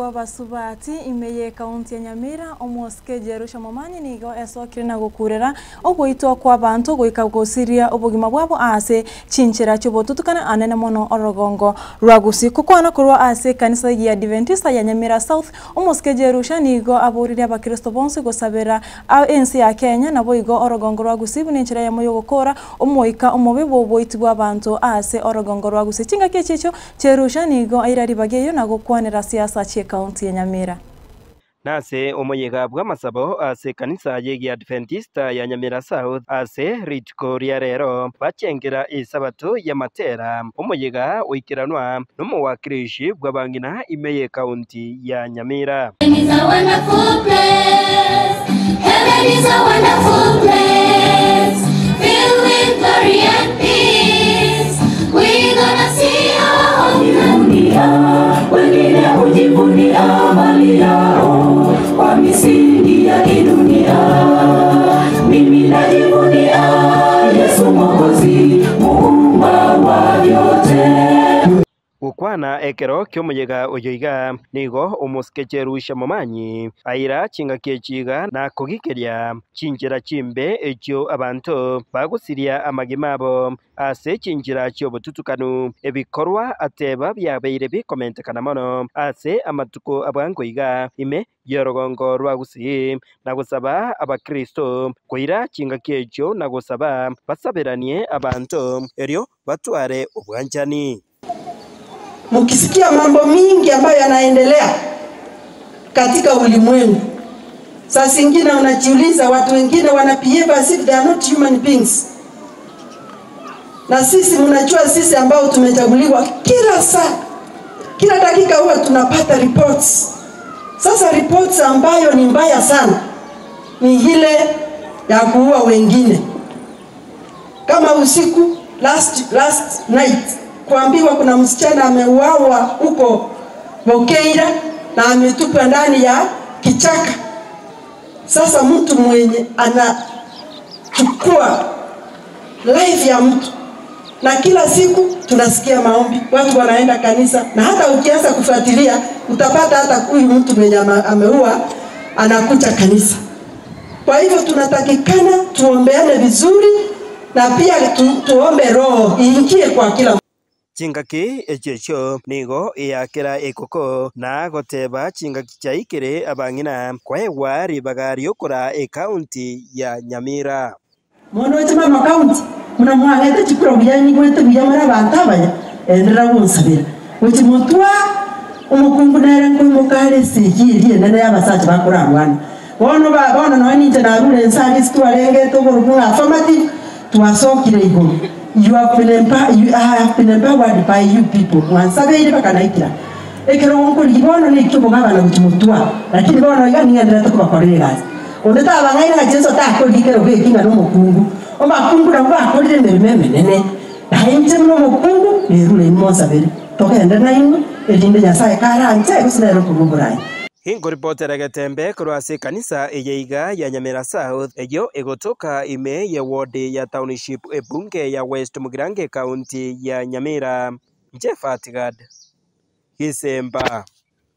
nigo basubati imeye kaunti ya Nyamira omoske Jerusha Momanyi nigo esokire na gukurera ogwitwa kwa bantu goikagusiria obugima bwabo ase chinchira chobotutukana anene mono orogongo rwagusi kukwana kurwa ase kanisa ya Adventista ya Nyamira South omoske Jerusha nigo aburire abakristo bonse gosabera ensi ya Kenya nabo igo orogongo rwagusi buninchira ya moyo gukora omoika omobebo boitwa abantu ase orogongo rwagusi chinga kechicho Jerusha nigo airari bageyo na gukwanira siasa chie kaunti ya Nyamira. Nase omoyega bw'amasabo ase kanisa yegi Adventista ya Nyamira South ase ritiko ria rero bachengera isabato ya matera omoyega oikiranwa n'umuwakirishi bw'abangina imeye kaunti ya Nyamira. Heaven is a wonderful place. Heaven is a wonderful place. Filled with glory and peace. We gonna see our home. Wengine hujivunia mali yao kwa misingi ya kidunia. Mimi najivunia Yesu Mwokozi, muumba wa vyote. Ukwana ekero kyomoyega oyoiga nigo omoske Jerusha Momanyi aira chinga kechiga na kogikeria chinjira chimbe ekyo abantu bagusiria amagimabo ase chinjira chobotutukanu ebikorwa ateba byabeire bikomentekana mono ase amatuko abwangoiga ime yorogongo rwagusi na gusaba abakristo koira chinga kecho na gusaba basaberanie abantu eryo batware obwanjani. Mkisikia mambo mingi ambayo yanaendelea katika ulimwengu, saa zingine unajiuliza watu wengine wanabehave as if they are not human beings. Na sisi mnajua sisi ambao tumechaguliwa kila saa, kila dakika huwa tunapata reports. Sasa reports ambayo ni mbaya sana ni ile ya kuua wengine. Kama usiku last night kuambiwa kuna msichana ameuawa huko Bokeira na ametupwa ndani ya kichaka. Sasa mtu mwenye anachukua life ya mtu, na kila siku tunasikia maombi, watu wanaenda kanisa, na hata ukianza kufuatilia utapata hata huyu mtu mwenye ameua anakuja kanisa. Kwa hivyo tunatakikana tuombeane vizuri na pia tuombe roho iingie kwa kila chingaki echecho nigo yakera ekoko na goteba chingaki chaikere abangina kwaewa ribagari okora county ya Nyamira. Mono chama ma county muna mwagete chikuro byanyi gwete byamara bantabanya endera bonsabira uchi mutwa umukungu nere ngumukare sigirie nene yabasaje bakorarwana bono no ni tena rule nsari stwarenge to borunga affirmative tuasokire iguru. You have been empowered by you people. Mwansabeire bakanaikira. Ekero ngonkuri kibono ni kyo bogabana gutumutwa. Lakini bono iga ningendera to kubakorera gazi. Ondeta abangaira Jesu takogikero bekinga no mukungu. Omakungu na bakorire merememe nene. Dainje no mukungu ni rule monsabere. Tokenda na ino elinde nyasaye karanje gusinero kububurai. Hingo reporter Gatembe kurwase kanisa eyeiga ya Nyamira South eyo egotoka ime ya ward ya township ebunge ya West Mugirange county ya Nyamira. Jeff Atigad Kisemba.